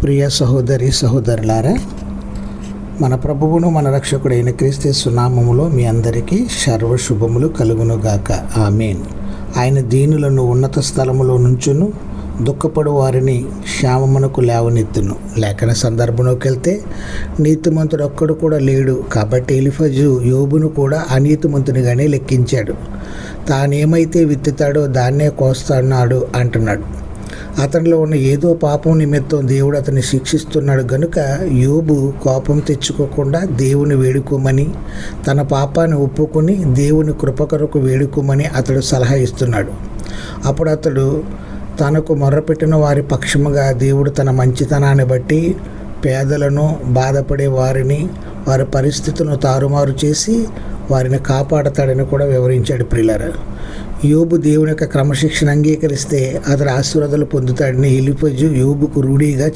ప్రియ సహోదరి సహోదరులారా, మన ప్రభువును మన రక్షకుడైన క్రీస్తు నామములో మీ అందరికీ సర్వశుభములు కలుగునుగాక. ఆమేన్. ఆయన దీనులను ఉన్నత స్థలములో నుంచును, దుఃఖపడు వారిని క్షేమమునకు లేవనెత్తును. లేఖన సందర్భంలోకి వెళ్తే నీతిమంతుడు ఒక్కడు కూడా లేడు, కాబట్టి ఎలీఫజు యోబును కూడా అనీతిమంతునిగానే లెక్కించాడు. తానేమైతే విత్తుతాడో దాన్నే కోస్తాడు అంటున్నాడు. అతనిలో ఉన్న ఏదో పాపం నిమిత్తం దేవుడు అతన్ని శిక్షిస్తున్నాడు గనుక యోబు కోపం తెచ్చుకోకుండా దేవుని వేడుకోమని, తన పాపాన్ని ఒప్పుకొని దేవుని కృప కొరకు వేడుకోమని అతడు సలహా ఇస్తున్నాడు. అప్పుడు అతడు తనకు మొర్రపెట్టిన వారి పక్షముగా దేవుడు తన మంచితనాన్ని బట్టి పేదలను, బాధపడే వారిని, వారి పరిస్థితులను తారుమారు చేసి వారిని కాపాడతాడని కూడా వివరించాడు. ప్రియులారా, యోబు దేవుని యొక్క క్రమశిక్షణ అంగీకరిస్తే అతడు ఆశీర్వాదాలు పొందుతాడని ఎలీఫజు యోబుకు రూఢిగా